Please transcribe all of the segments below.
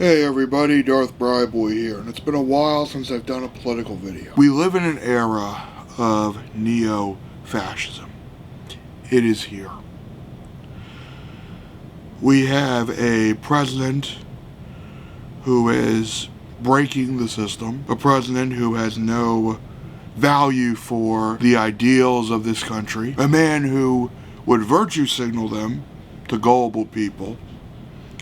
Hey everybody, Darth Bryboy here, and it's been a while since I've done a political video. We live in an era of neo-fascism. It is here. We have a president who is breaking the system, a president who has no value for the ideals of this country, a man who would virtue signal them to gullible people,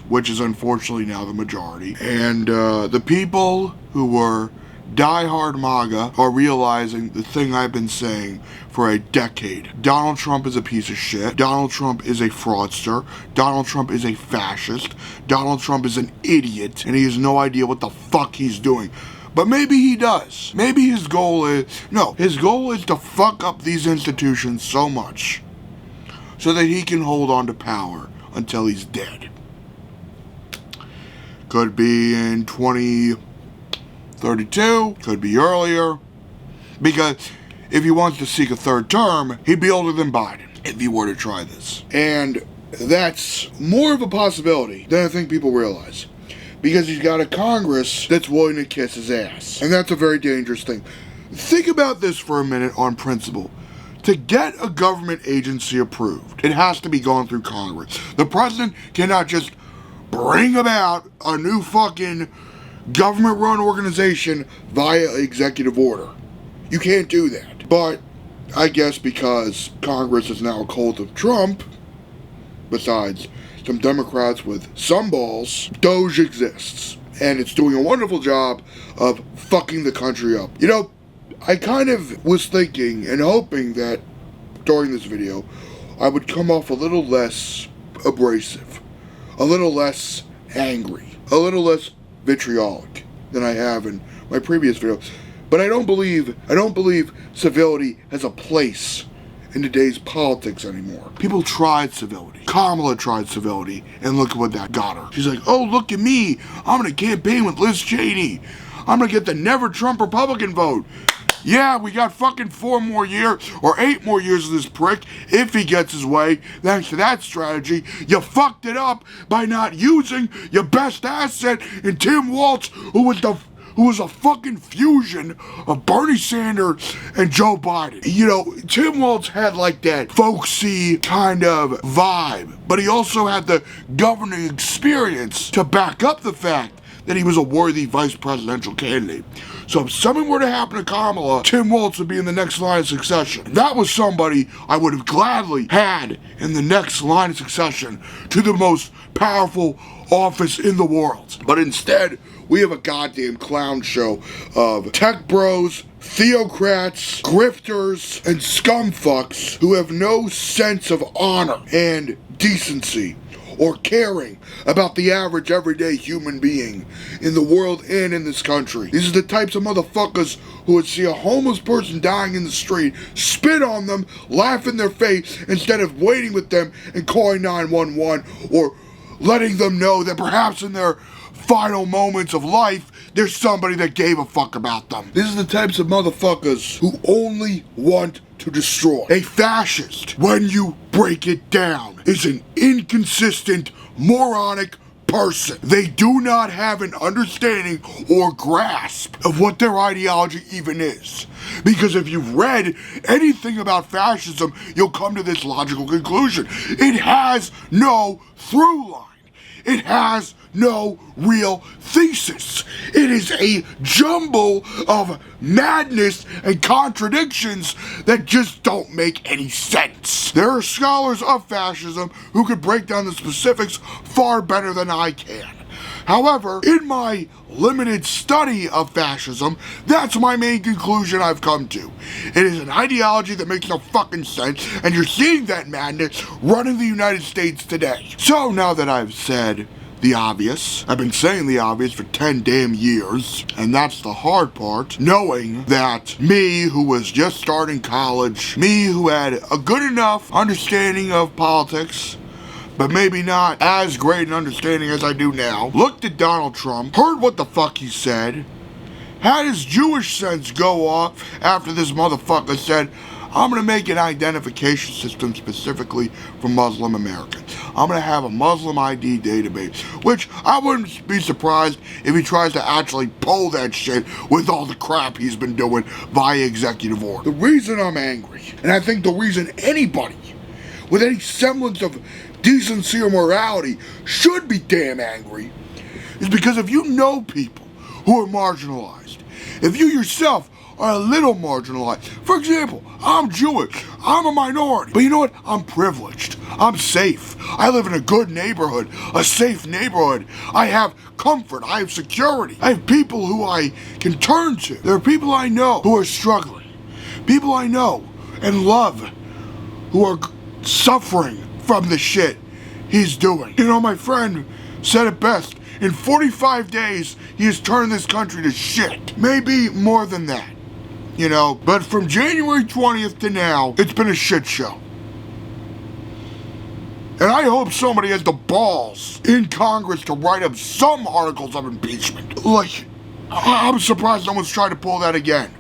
which is unfortunately now the majority. And the people who were diehard MAGA are realizing the thing I've been saying for a decade. Donald Trump is a piece of shit. Donald Trump is a fraudster. Donald Trump is a fascist. Donald Trump is an idiot, and he has no idea what the fuck he's doing. But maybe he does. Maybe his goal is to fuck up these institutions so much so that he can hold on to power until he's dead. Could be in 2032, could be earlier, because if he wants to seek a third term, he'd be older than Biden if he were to try this. And that's more of a possibility than I think people realize, because he's got a Congress that's willing to kiss his ass. And that's a very dangerous thing. Think about this for a minute on principle. To get a government agency approved, it has to be gone through Congress. The president cannot just bring about a new fucking government-run organization via executive order. You can't do that. But I guess because Congress is now a cult of Trump, besides some Democrats with some balls, Doge exists. And it's doing a wonderful job of fucking the country up. You know, I kind of was thinking and hoping that during this video, I would come off a little less abrasive, a little less angry, a little less vitriolic than I have in my previous video. But I don't believe civility has a place in today's politics anymore. People tried civility. Kamala tried civility, and look at what that got her. She's like, oh, look at me. I'm gonna campaign with Liz Cheney. I'm gonna get the never Trump Republican vote. Yeah, we got fucking 4 more years or 8 more years of this prick if he gets his way. Thanks to that strategy, you fucked it up by not using your best asset in Tim Walz, who was a fucking fusion of Bernie Sanders and Joe Biden. You know, Tim Walz had like that folksy kind of vibe, but he also had the governing experience to back up the fact that he was a worthy vice presidential candidate. So if something were to happen to Kamala, Tim Walz would be in the next line of succession. That was somebody I would have gladly had in the next line of succession to the most powerful office in the world. But instead, we have a goddamn clown show of tech bros, theocrats, grifters, and scumfucks who have no sense of honor and decency or caring about the average everyday human being in the world and in this country. These are the types of motherfuckers who would see a homeless person dying in the street, spit on them, laugh in their face, instead of waiting with them and calling 911 or letting them know that perhaps in their final moments of life, there's somebody that gave a fuck about them. These are the types of motherfuckers who only want to destroy. A fascist, when you break it down, is an inconsistent, moronic person. They do not have an understanding or grasp of what their ideology even is. Because if you've read anything about fascism, you'll come to this logical conclusion. It has no through line. It has no real thesis. It is a jumble of madness and contradictions that just don't make any sense. There are scholars of fascism who could break down the specifics far better than I can. However, in my limited study of fascism, that's my main conclusion I've come to. It is an ideology that makes no fucking sense, and you're seeing that madness running the United States today. So now that I've said the obvious, I've been saying the obvious for 10 damn years, and that's the hard part, knowing that me, who was just starting college, me who had a good enough understanding of politics, but maybe not as great an understanding as I do now, looked at Donald Trump, heard what the fuck he said, had his Jewish sense go off after this motherfucker said, I'm going to make an identification system specifically for Muslim Americans. I'm going to have a Muslim ID database, which I wouldn't be surprised if he tries to actually pull that shit with all the crap he's been doing via executive order. The reason I'm angry, and I think the reason anybody with any semblance of decency or morality should be damn angry, is because if you know people who are marginalized, if you yourself are a little marginalized, for example, I'm Jewish, I'm a minority, but you know what? I'm privileged, I'm safe, I live in a good neighborhood, a safe neighborhood, I have comfort, I have security, I have people who I can turn to. There are people I know who are struggling, people I know and love who are suffering from the shit he's doing. You know, my friend said it best. In 45 days, he has turned this country to shit. Maybe more than that, you know. But from January 20th to now, it's been a shit show. And I hope somebody has the balls in Congress to write up some articles of impeachment. Like, I'm surprised no one's trying to pull that again.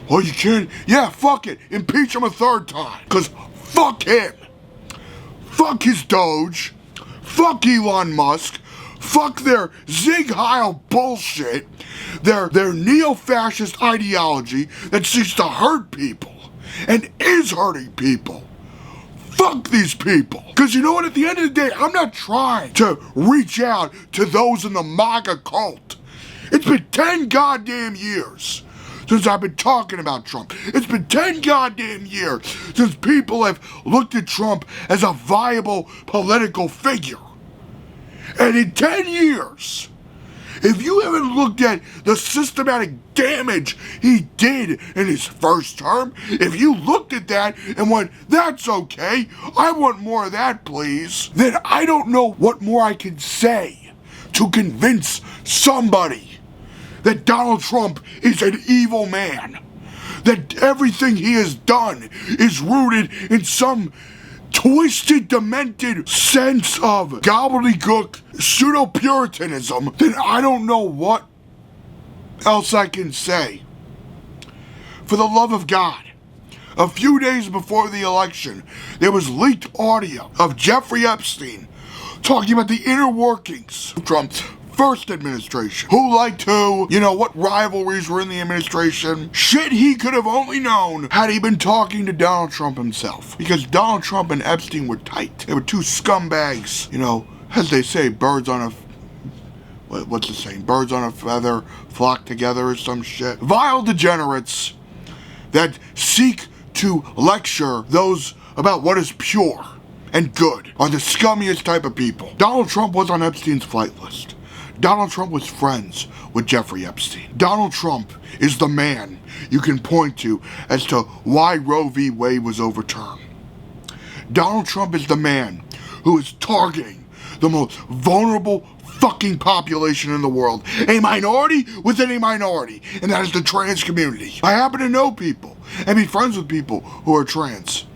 Well, you can't. Yeah, fuck it. Impeach him a third time. Because fuck him. Fuck his Doge. Fuck Elon Musk. Fuck their Zig Heil bullshit. Their neo-fascist ideology that seeks to hurt people and is hurting people. Fuck these people. Because you know what? At the end of the day, I'm not trying to reach out to those in the MAGA cult. It's been 10 goddamn years since I've been talking about Trump. It's been 10 goddamn years since people have looked at Trump as a viable political figure. And in 10 years, if you haven't looked at the systematic damage he did in his first term, if you looked at that and went, that's okay, I want more of that please, then I don't know what more I can say to convince somebody that Donald Trump is an evil man, that everything he has done is rooted in some twisted, demented sense of gobbledygook pseudo-puritanism, then I don't know what else I can say. For the love of God, a few days before the election, there was leaked audio of Jeffrey Epstein talking about the inner workings of Trump's first administration. Who liked who, you know, what rivalries were in the administration. Shit he could have only known had he been talking to Donald Trump himself. Because Donald Trump and Epstein were tight. They were two scumbags, you know, as they say, birds on a... what's the saying? Birds on a feather flock together or some shit. Vile degenerates that seek to lecture those about what is pure and good are the scummiest type of people. Donald Trump was on Epstein's flight list. Donald Trump was friends with Jeffrey Epstein. Donald Trump is the man you can point to as to why Roe v. Wade was overturned. Donald Trump is the man who is targeting the most vulnerable fucking population in the world. A minority within a minority, and that is the trans community. I happen to know people and be friends with people who are trans.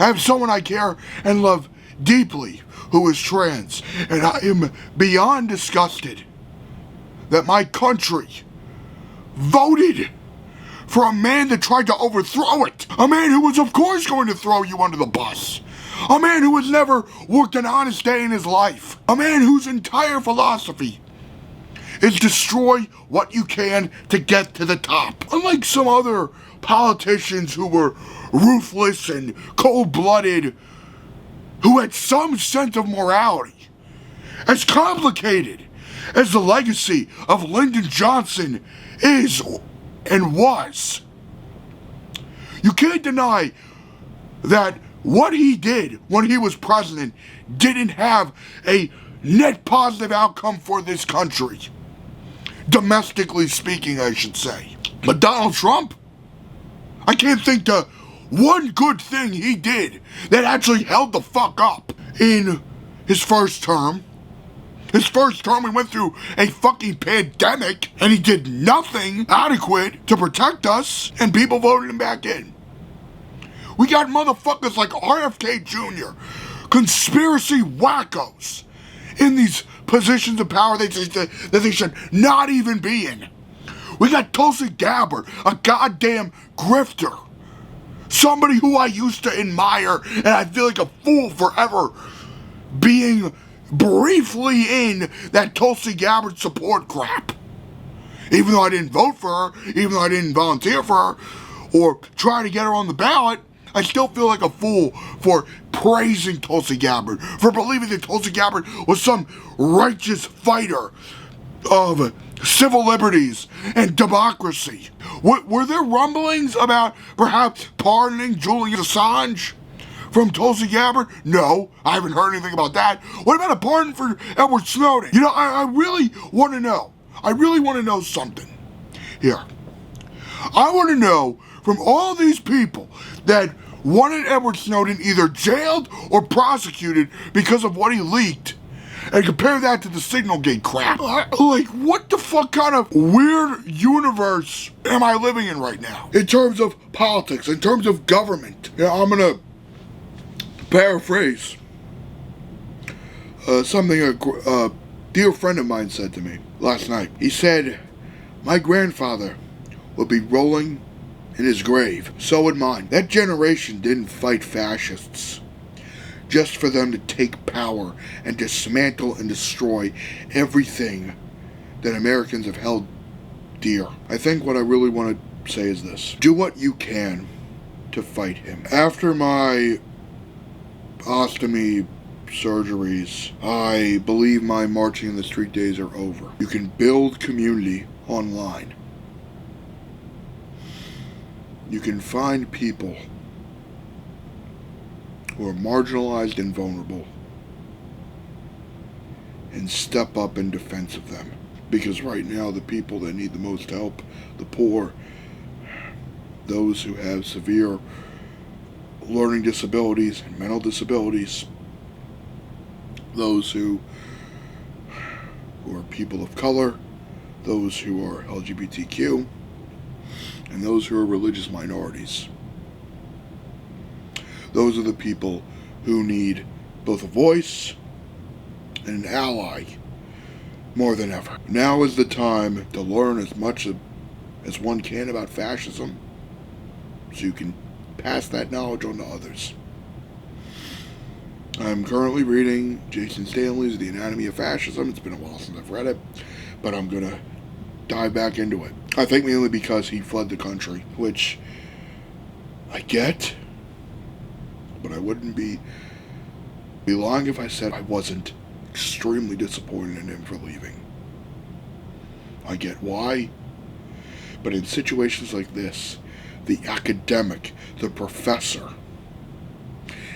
I have someone I care and love deeply who is trans, and I am beyond disgusted that my country voted for a man that tried to overthrow it. A man who was of course going to throw you under the bus. A man who has never worked an honest day in his life. A man whose entire philosophy is destroy what you can to get to the top. Unlike some other politicians who were ruthless and cold-blooded, who had some sense of morality, as complicated as the legacy of Lyndon Johnson is and was, you can't deny that what he did when he was president didn't have a net positive outcome for this country. Domestically speaking, I should say. But Donald Trump, I can't think to one good thing he did that actually held the fuck up in his first term. His first term, we went through a fucking pandemic, and he did nothing adequate to protect us, and people voted him back in. We got motherfuckers like RFK Jr., conspiracy wackos, in these positions of power that they should not even be in. We got Tulsi Gabbard, a goddamn grifter, somebody who I used to admire, and I feel like a fool forever being briefly in that Tulsi Gabbard support crap. Even though I didn't vote for her, even though I didn't volunteer for her, or try to get her on the ballot, I still feel like a fool for praising Tulsi Gabbard, for believing that Tulsi Gabbard was some righteous fighter of civil liberties and democracy. Were there rumblings about perhaps pardoning Julian Assange from Tulsi Gabbard? No, I haven't heard anything about that. What about a pardon for Edward Snowden? You know, I really want to know. I really want to know something here. I want to know from all these people that wanted Edward Snowden either jailed or prosecuted because of what he leaked, and compare that to the Signalgate crap. Like, what the fuck kind of weird universe am I living in right now? In terms of politics, in terms of government. Yeah, I'm gonna paraphrase something a dear friend of mine said to me last night. He said, my grandfather would be rolling in his grave. So would mine. That generation didn't fight fascists just for them to take power and dismantle and destroy everything that Americans have held dear. I think what I really want to say is this. Do what you can to fight him. After my ostomy surgeries, I believe my marching in the street days are over. You can build community online. You can find people who are marginalized and vulnerable and step up in defense of them. Because right now, the people that need the most help, the poor, those who have severe learning disabilities and mental disabilities, those who are people of color, those who are LGBTQ, and those who are religious minorities. Those are the people who need both a voice and an ally more than ever. Now is the time to learn as much as one can about fascism so you can pass that knowledge on to others. I'm currently reading Jason Stanley's The Anatomy of Fascism. It's been a while since I've read it, but I'm going to dive back into it. I think mainly because he fled the country, which I get, but I wouldn't be lying if I said I wasn't extremely disappointed in him for leaving. I get why, but in situations like this, the academic, the professor,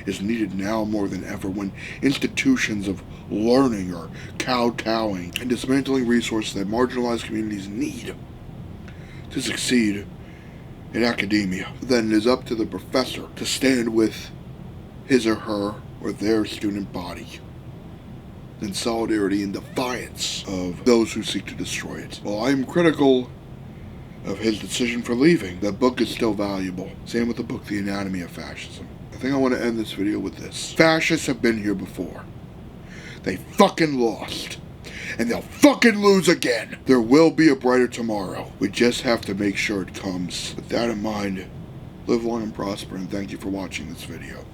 is needed now more than ever when institutions of learning are kowtowing and dismantling resources that marginalized communities need to succeed in academia. Then it is up to the professor to stand with his or her or their student body in solidarity and defiance of those who seek to destroy it. While I am critical of his decision for leaving, the book is still valuable. Same with the book The Anatomy of Fascism. I think I want to end this video with this. Fascists have been here before. They fucking lost. And they'll fucking lose again. There will be a brighter tomorrow. We just have to make sure it comes. With that in mind, live long and prosper, and thank you for watching this video.